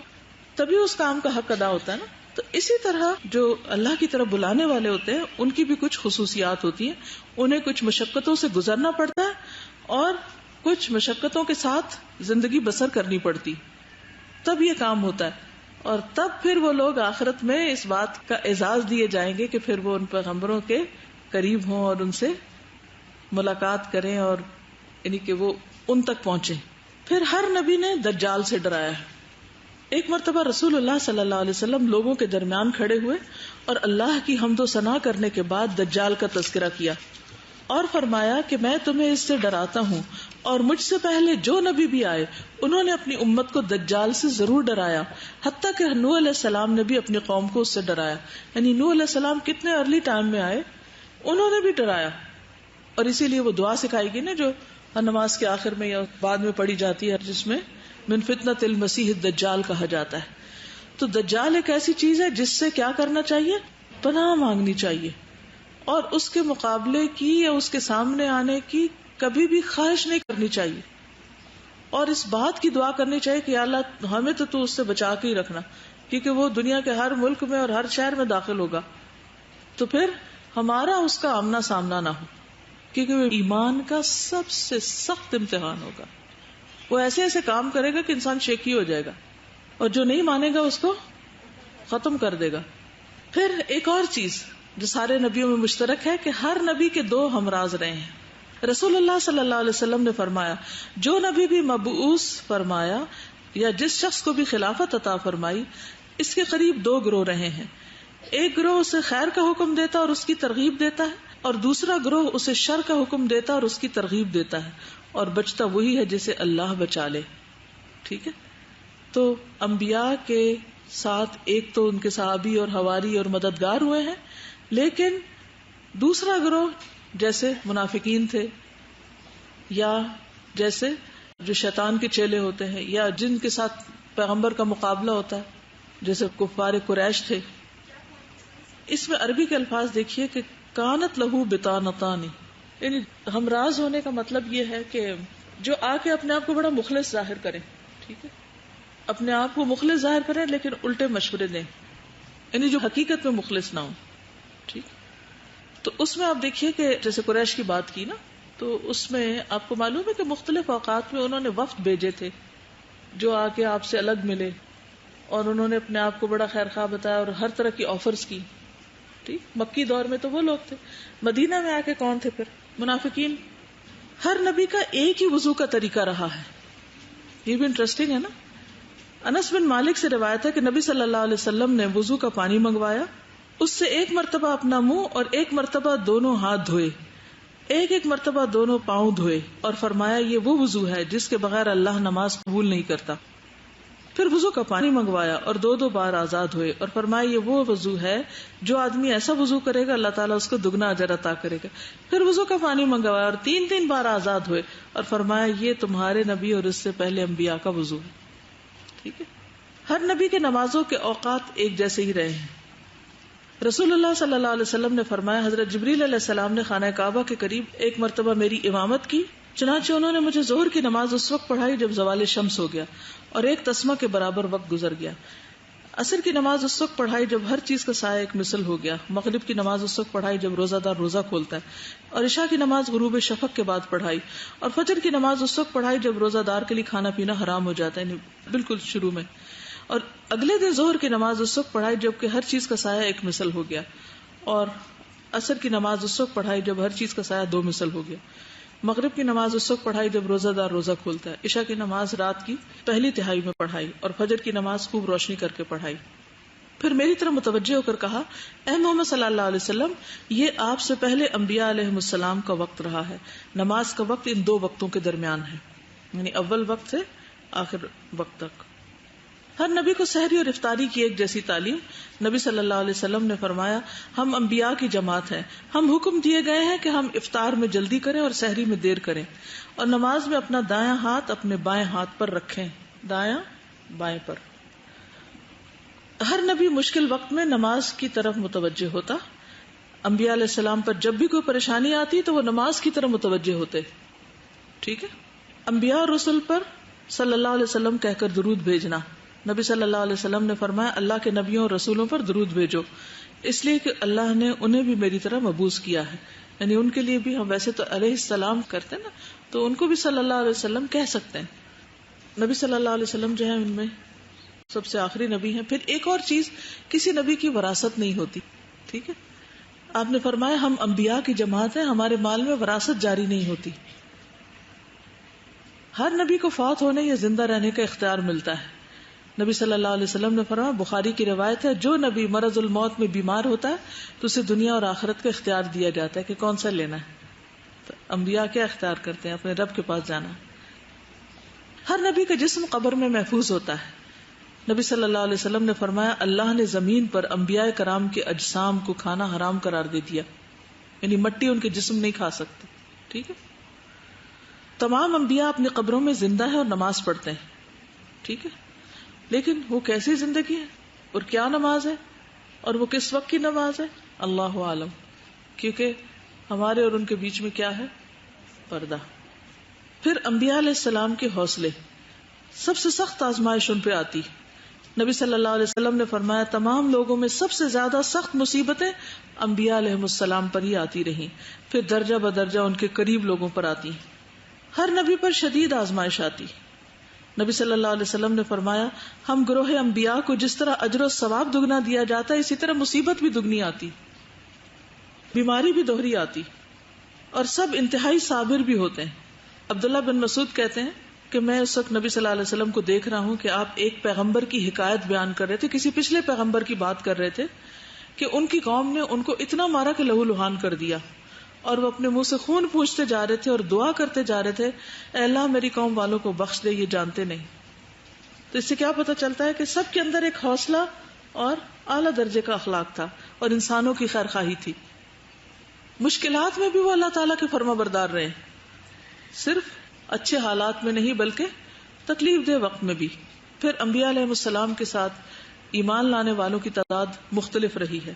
تبھی اس کام کا حق ادا ہوتا ہے نا. تو اسی طرح جو اللہ کی طرف بلانے والے ہوتے ہیں ان کی بھی کچھ خصوصیات ہوتی ہیں. انہیں کچھ مشقتوں سے گزرنا پڑتا ہے اور کچھ مشقتوں کے ساتھ زندگی بسر کرنی پڑتی، تب یہ کام ہوتا ہے. اور تب پھر وہ لوگ آخرت میں اس بات کا اعزاز دیے جائیں گے کہ پھر وہ ان پیغمبروں کے قریب ہوں اور ان سے ملاقات کریں، اور یعنی کہ وہ ان تک پہنچے. پھر ہر نبی نے دجال سے ڈرایا ہے. ایک مرتبہ رسول اللہ صلی اللہ علیہ وسلم لوگوں کے درمیان کھڑے ہوئے اور اللہ کی حمد و ثنا کرنے کے بعد دجال کا تذکرہ کیا اور فرمایا کہ میں تمہیں اس سے ڈراتا ہوں، اور مجھ سے پہلے جو نبی بھی آئے انہوں نے اپنی امت کو دجال سے ضرور ڈرایا، حتیٰ کہ نوح علیہ السلام نے بھی اپنی قوم کو اس سے ڈرایا. یعنی نوح علیہ السلام کتنے ارلی ٹائم میں آئے، انہوں نے بھی ڈرایا. اور اسی لیے وہ دعا سکھائی گئی نا جو نماز کے آخر میں یا بعد میں پڑھی جاتی ہے، جس میں من فتنۃ المسیح الدجال کہا جاتا ہے. تو دجال ایک ایسی چیز ہے جس سے کیا کرنا چاہیے؟ پناہ مانگنی چاہیے، اور اس کے مقابلے کی یا اس کے سامنے آنے کی کبھی بھی خواہش نہیں کرنی چاہیے، اور اس بات کی دعا کرنی چاہیے کہ یا اللہ ہمیں تو اس سے بچا کے ہی رکھنا، کیونکہ وہ دنیا کے ہر ملک میں اور ہر شہر میں داخل ہوگا. تو پھر ہمارا اس کا آمنا سامنا نہ ہو، کیونکہ وہ ایمان کا سب سے سخت امتحان ہوگا. وہ ایسے ایسے کام کرے گا کہ انسان شیکی ہو جائے گا، اور جو نہیں مانے گا اس کو ختم کر دے گا. پھر ایک اور چیز جو سارے نبیوں میں مشترک ہے کہ ہر نبی کے دو ہمراز رہے ہیں. رسول اللہ صلی اللہ علیہ وسلم نے فرمایا جو نبی بھی مبعوث فرمایا یا جس شخص کو بھی خلافت عطا فرمائی، اس کے قریب دو گروہ رہے ہیں. ایک گروہ اسے خیر کا حکم دیتا اور اس کی ترغیب دیتا ہے، اور دوسرا گروہ اسے شر کا حکم دیتا اور اس کی ترغیب دیتا ہے، اور بچتا وہی ہے جسے اللہ بچا لے. ٹھیک ہے. تو انبیاء کے ساتھ ایک تو ان کے صحابی اور حواری اور مددگار ہوئے ہیں، لیکن دوسرا گروہ جیسے منافقین تھے، یا جیسے جو شیطان کے چیلے ہوتے ہیں، یا جن کے ساتھ پیغمبر کا مقابلہ ہوتا ہے جیسے کفار قریش تھے. اس میں عربی کے الفاظ دیکھیے کہ کانت لہو بطانتانی، یعنی ہمراز ہونے کا مطلب یہ ہے کہ جو آ کے اپنے آپ کو بڑا مخلص ظاہر کریں. ٹھیک ہے، اپنے آپ کو مخلص ظاہر کریں لیکن الٹے مشورے دیں، یعنی جو حقیقت میں مخلص نہ ہو. ٹھیک. تو اس میں آپ دیکھیے کہ جیسے قریش کی بات کی نا، تو اس میں آپ کو معلوم ہے کہ مختلف اوقات میں انہوں نے وفد بھیجے تھے جو آ کے آپ سے الگ ملے، اور انہوں نے اپنے آپ کو بڑا خیر خواہ بتایا اور ہر طرح کی آفرز کی. ٹھیک. مکی دور میں تو وہ لوگ تھے، مدینہ میں آ کے کون تھے پھر؟ منافقین. ہر نبی کا ایک ہی وضو کا طریقہ رہا ہے. یہ بھی انٹرسٹنگ ہے نا. انس بن مالک سے روایت ہے کہ نبی صلی اللہ علیہ وسلم نے وضو کا پانی منگوایا، اس سے ایک مرتبہ اپنا منہ اور ایک مرتبہ دونوں ہاتھ دھوئے، ایک مرتبہ دونوں پاؤں دھوئے، اور فرمایا یہ وہ وضو ہے جس کے بغیر اللہ نماز قبول نہیں کرتا. پھر وضو کا پانی منگوایا اور دو بار آزاد ہوئے، اور فرمایا یہ وہ وضو ہے جو آدمی ایسا وضو کرے گا اللہ تعالیٰ اس کو دگنا اجر عطا کرے گا. پھر وضو کا پانی منگوایا اور 3 بار آزاد ہوئے، اور فرمایا یہ تمہارے نبی اور اس سے پہلے انبیاء کا وضو ہے. ٹھیک ہے. ہر نبی کے نمازوں کے اوقات ایک جیسے ہی رہے ہیں، رسول اللہ صلی اللہ علیہ وسلم نے فرمایا، حضرت جبریل علیہ السلام نے خانہ کعبہ کے قریب ایک مرتبہ میری امامت کی، چنانچہ انہوں نے مجھے ظہر کی نماز اس وقت پڑھائی جب زوال شمس ہو گیا اور ایک تسمہ کے برابر وقت گزر گیا، عصر کی نماز اس وقت پڑھائی جب ہر چیز کا سایہ ایک مثل ہو گیا، مغرب کی نماز اس وقت پڑھائی جب روزہ دار روزہ کھولتا ہے، اور عشاء کی نماز غروب شفق کے بعد پڑھائی، اور فجر کی نماز اس وقت پڑھائی جب روزہ دار کے لیے کھانا پینا حرام ہو جاتا ہے، یعنی بالکل شروع میں، اور اگلے دن ظہر کی نماز اس وقت پڑھائی جب کہ ہر چیز کا سایہ ایک مثل ہو گیا، اور عصر کی نماز اس وقت پڑھائی جب ہر چیز کا سایہ دو مثل ہو گیا، مغرب کی نماز اس وقت پڑھائی جب روزہ دار روزہ کھولتا ہے، عشاء کی نماز رات کی پہلی تہائی میں پڑھائی، اور فجر کی نماز خوب روشنی کر کے پڑھائی۔ پھر میری طرف متوجہ ہو کر کہا، اے محمد صلی اللہ علیہ وسلم، یہ آپ سے پہلے انبیاء علیہ السلام کا وقت رہا ہے، نماز کا وقت ان دو وقتوں کے درمیان ہے، یعنی اول وقت سے آخر وقت تک۔ ہر نبی کو سحری اور افطاری کی ایک جیسی تعلیم۔ نبی صلی اللہ علیہ وسلم نے فرمایا، ہم انبیاء کی جماعت ہیں، ہم حکم دیے گئے ہیں کہ ہم افطار میں جلدی کریں اور سحری میں دیر کریں، اور نماز میں اپنا دایاں ہاتھ اپنے بائیں ہاتھ پر رکھیں، دایاں بائیں پر۔ ہر نبی مشکل وقت میں نماز کی طرف متوجہ ہوتا، انبیاء علیہ السلام پر جب بھی کوئی پریشانی آتی تو وہ نماز کی طرف متوجہ ہوتے، ٹھیک ہے۔ انبیاء اور رسل پر صلی اللہ علیہ وسلم کہہ کر درود بھیجنا۔ نبی صلی اللہ علیہ وسلم نے فرمایا، اللہ کے نبیوں اور رسولوں پر درود بھیجو، اس لیے کہ اللہ نے انہیں بھی میری طرح مبعوث کیا ہے، یعنی ان کے لیے بھی ہم ویسے تو علیہ السلام کرتے ہیں نا، تو ان کو بھی صلی اللہ علیہ وسلم کہہ سکتے ہیں۔ نبی صلی اللہ علیہ وسلم جو ہے ان میں سب سے آخری نبی ہیں۔ پھر ایک اور چیز، کسی نبی کی وراثت نہیں ہوتی، ٹھیک ہے۔ آپ نے فرمایا، ہم انبیاء کی جماعت ہیں، ہمارے مال میں وراثت جاری نہیں ہوتی۔ ہر نبی کو فوت ہونے یا زندہ رہنے کا اختیار ملتا ہے۔ نبی صلی اللہ علیہ وسلم نے فرمایا، بخاری کی روایت ہے، جو نبی مرض الموت میں بیمار ہوتا ہے تو اسے دنیا اور آخرت کا اختیار دیا جاتا ہے کہ کون سا لینا ہے۔ تو انبیاء کیا اختیار کرتے ہیں؟ اپنے رب کے پاس جانا۔ ہر نبی کا جسم قبر میں محفوظ ہوتا ہے۔ نبی صلی اللہ علیہ وسلم نے فرمایا، اللہ نے زمین پر انبیاء کرام کے اجسام کو کھانا حرام قرار دے دیا، یعنی مٹی ان کے جسم نہیں کھا سکتے، ٹھیک ہے۔ تمام انبیاء اپنی قبروں میں زندہ ہیں اور نماز پڑھتے ہیں، ٹھیک ہے، لیکن وہ کیسی زندگی ہے اور کیا نماز ہے اور وہ کس وقت کی نماز ہے، اللہ عالم، کیونکہ ہمارے اور ان کے بیچ میں کیا ہے؟ پردہ۔ پھر انبیاء علیہ السلام کے حوصلے، سب سے سخت آزمائش ان پہ آتی۔ نبی صلی اللہ علیہ وسلم نے فرمایا، تمام لوگوں میں سب سے زیادہ سخت مصیبتیں انبیاء علیہ السلام پر ہی آتی رہیں، پھر درجہ بدرجہ ان کے قریب لوگوں پر آتی۔ ہر نبی پر شدید آزمائش آتی۔ نبی صلی اللہ علیہ وسلم نے فرمایا، ہم گروہ انبیاء کو جس طرح اجر و ثواب دگنا دیا جاتا ہے، اسی طرح مصیبت بھی دگنی آتی، بیماری بھی دوہری آتی، اور سب انتہائی صابر بھی ہوتے ہیں۔ عبداللہ بن مسعود کہتے ہیں کہ میں اس وقت نبی صلی اللہ علیہ وسلم کو دیکھ رہا ہوں کہ آپ ایک پیغمبر کی حکایت بیان کر رہے تھے، کسی پچھلے پیغمبر کی بات کر رہے تھے کہ ان کی قوم نے ان کو اتنا مارا کہ لہو لہان کر دیا، اور وہ اپنے منہ سے خون پوچھتے جا رہے تھے اور دعا کرتے جا رہے تھے، اے اللہ میری قوم والوں کو بخش دے، یہ جانتے نہیں۔ تو اس سے کیا پتہ چلتا ہے کہ سب کے اندر ایک حوصلہ اور اعلیٰ درجے کا اخلاق تھا اور انسانوں کی خیر خواہی تھی۔ مشکلات میں بھی وہ اللہ تعالیٰ کے فرما بردار رہے، صرف اچھے حالات میں نہیں بلکہ تکلیف دہ وقت میں بھی۔ پھر انبیاء علیہ السلام کے ساتھ ایمان لانے والوں کی تعداد مختلف رہی ہے۔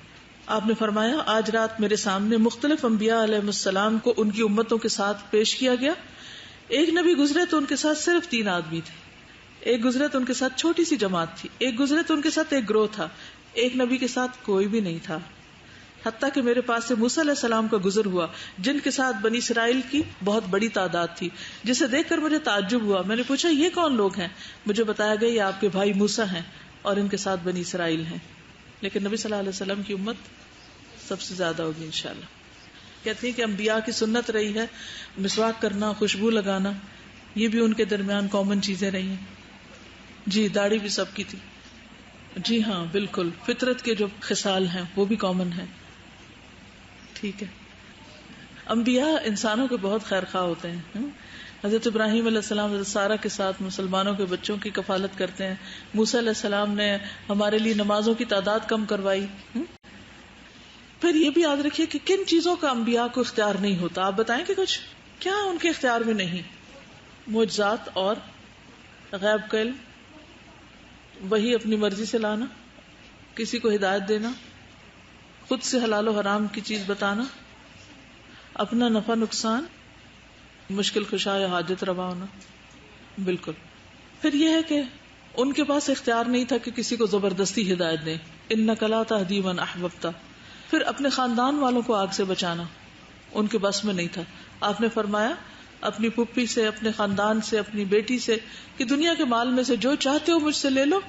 آپ نے فرمایا، آج رات میرے سامنے مختلف انبیاء علیہ السلام کو ان کی امتوں کے ساتھ پیش کیا گیا۔ ایک نبی گزرے تو ان کے ساتھ صرف 3 آدمی تھے، ایک گزرے تو ان کے ساتھ چھوٹی سی جماعت تھی، ایک گزرے تو ان کے ساتھ ایک گروہ تھا، ایک نبی کے ساتھ کوئی بھی نہیں تھا، حتیٰ کہ میرے پاس سے موسیٰ علیہ السلام کا گزر ہوا جن کے ساتھ بنی اسرائیل کی بہت بڑی تعداد تھی، جسے دیکھ کر مجھے تعجب ہوا۔ میں نے پوچھا، یہ کون لوگ ہیں؟ مجھے بتایا گیا یہ آپ کے بھائی موسیٰ ہیں اور ان کے ساتھ بنی اسرائیل ہیں، لیکن نبی صلی اللہ علیہ وسلم کی امت سب سے زیادہ ہوگی انشاءاللہ۔ کہتے ہیں کہ انبیاء کی سنت رہی ہے مسواک کرنا، خوشبو لگانا، یہ بھی ان کے درمیان کامن چیزیں رہی ہیں۔ جی، داڑھی بھی سب کی تھی، جی ہاں بالکل، فطرت کے جو خصال ہیں وہ بھی کامن ہیں، ٹھیک ہے۔ انبیاء انسانوں کے بہت خیر خواہ ہوتے ہیں۔ حضرت ابراہیم علیہ السلام حضرت سارہ کے ساتھ مسلمانوں کے بچوں کی کفالت کرتے ہیں، موسیٰ علیہ السلام نے ہمارے لیے نمازوں کی تعداد کم کروائی۔ پھر یہ بھی یاد رکھیے کہ کن چیزوں کا انبیاء کو اختیار نہیں ہوتا، آپ بتائیں کہ کچھ کیا ان کے اختیار میں نہیں؟ معجزات اور غیب کا علم، وہی اپنی مرضی سے لانا، کسی کو ہدایت دینا، خود سے حلال و حرام کی چیز بتانا، اپنا نفع نقصان، مشکل کشا یا حاجت روا ہونا. بالکل. پھر یہ ہے کہ ان کے پاس اختیار نہیں تھا کہ کسی کو زبردستی ہدایت دیں. انک لا تہدی من احببت. پھر اپنے خاندان والوں کو آگ سے بچانا ان کے بس میں نہیں تھا. آپ نے فرمایا اپنی پھپھی سے، اپنے خاندان سے، اپنی بیٹی سے کہ دنیا کے مال میں سے جو چاہتے ہو مجھ سے لے لو،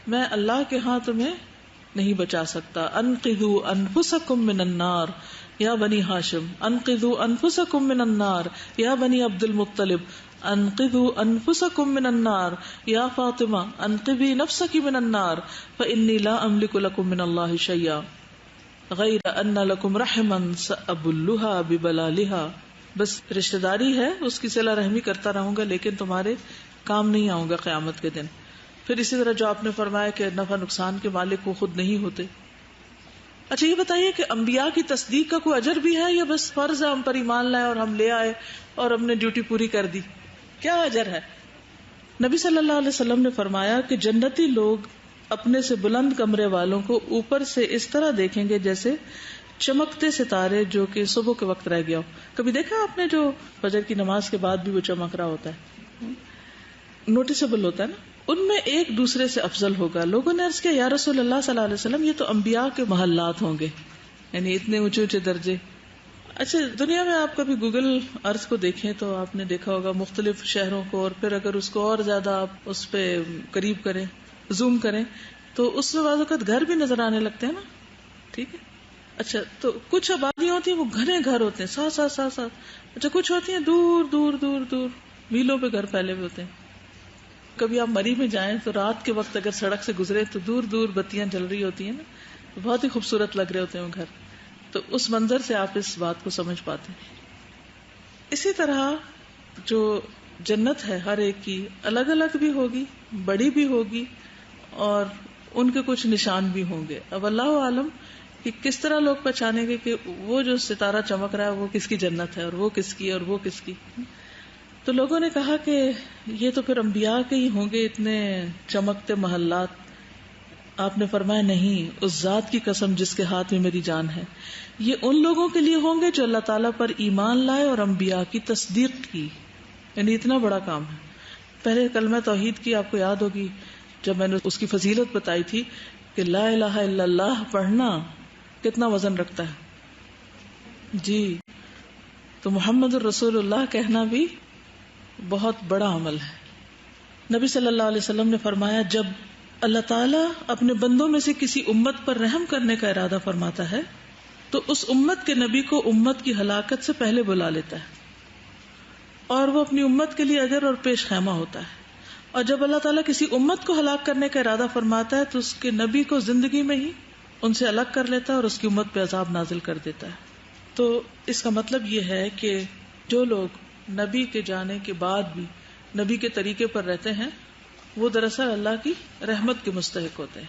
میں اللہ کے ہاں تمہیں نہیں بچا سکتا. انقذوا انفسکم من النار یا بنی ہاشم، انقذوا انفسکم من النار یا بنی عبد المطلب، انقذوا انفسکم من النار یا فاطمہ انقذی نفسک من النار فانی لا املک لکم من اللہ شیئا غیر ان لکم رحما سأبلھا ببلالھا. بس رشتہ داری ہے، اس کی صلہ رحمی کرتا رہوں گا لیکن تمہارے کام نہیں آؤں گا قیامت کے دن. پھر اسی طرح جو آپ نے فرمایا کہ نفع نقصان کے مالک وہ خود نہیں ہوتے. اچھا یہ بتائیے کہ انبیاء کی تصدیق کا کوئی اجر بھی ہے یا بس فرض ہے ہم پر ایمان لائے اور ہم لے آئے اور ہم نے ڈیوٹی پوری کر دی؟ کیا اجر ہے؟ نبی صلی اللہ علیہ وسلم نے فرمایا کہ جنتی لوگ اپنے سے بلند کمرے والوں کو اوپر سے اس طرح دیکھیں گے جیسے چمکتے ستارے جو کہ صبح کے وقت رہ گیا ہو. کبھی دیکھا آپ نے جو فجر کی نماز کے بعد بھی وہ چمک رہا ہوتا ہے، نوٹسبل ہوتا ہے نا، ان میں ایک دوسرے سے افضل ہوگا. لوگوں نے عرض کیا یا رسول اللہ صلی اللہ علیہ وسلم یہ تو انبیاء کے محلات ہوں گے، یعنی اتنے اونچے اونچے درجے. اچھا دنیا میں آپ کبھی گوگل ارتھ کو دیکھیں تو آپ نے دیکھا ہوگا مختلف شہروں کو، اور پھر اگر اس کو اور زیادہ آپ اس پہ قریب کریں، زوم کریں تو اس میں بعض اوقات گھر بھی نظر آنے لگتے ہیں نا. ٹھیک ہے. اچھا تو کچھ آبادیاں ہوتی ہیں وہ گھنے گھر ہوتے ہیں ساتھ ساتھ ساتھ ساتھ. اچھا کچھ ہوتی ہیں دور دور دور دور میلوں پہ گھر پھیلے ہوئے ہوتے ہیں. کبھی آپ مری میں جائیں تو رات کے وقت اگر سڑک سے گزرے تو دور دور بتیاں جل رہی ہوتی ہیں نا، بہت ہی خوبصورت لگ رہے ہوتے ہیں وہ گھر. تو اس منظر سے آپ اس بات کو سمجھ پاتے ہیں. اسی طرح جو جنت ہے ہر ایک کی الگ الگ بھی ہوگی، بڑی بھی ہوگی، اور ان کے کچھ نشان بھی ہوں گے. اب اللہ عالم کہ کس طرح لوگ پہچانیں گے کہ وہ جو ستارہ چمک رہا ہے وہ کس کی جنت ہے اور وہ کس کی اور وہ کس کی. تو لوگوں نے کہا کہ یہ تو پھر انبیاء کے ہی ہوں گے اتنے چمکتے محلات. آپ نے فرمایا نہیں، اس ذات کی قسم جس کے ہاتھ میں میری جان ہے، یہ ان لوگوں کے لیے ہوں گے جو اللہ تعالیٰ پر ایمان لائے اور انبیاء کی تصدیق کی. یعنی اتنا بڑا کام ہے. پہلے کلمہ توحید کی آپ کو یاد ہوگی جب میں نے اس کی فضیلت بتائی تھی کہ لا الہ الا اللہ پڑھنا کتنا وزن رکھتا ہے. جی تو محمد الرسول اللہ کہنا بھی بہت بڑا عمل ہے. نبی صلی اللہ علیہ وسلم نے فرمایا جب اللہ تعالیٰ اپنے بندوں میں سے کسی امت پر رحم کرنے کا ارادہ فرماتا ہے تو اس امت کے نبی کو امت کی ہلاکت سے پہلے بلا لیتا ہے اور وہ اپنی امت کے لیے اجر اور پیش خیمہ ہوتا ہے. اور جب اللہ تعالیٰ کسی امت کو ہلاک کرنے کا ارادہ فرماتا ہے تو اس کے نبی کو زندگی میں ہی ان سے الگ کر لیتا ہے اور اس کی امت پہ عذاب نازل کر دیتا ہے. تو اس کا مطلب یہ ہے کہ جو لوگ نبی کے جانے کے بعد بھی نبی کے طریقے پر رہتے ہیں وہ دراصل اللہ کی رحمت کے مستحق ہوتے ہیں.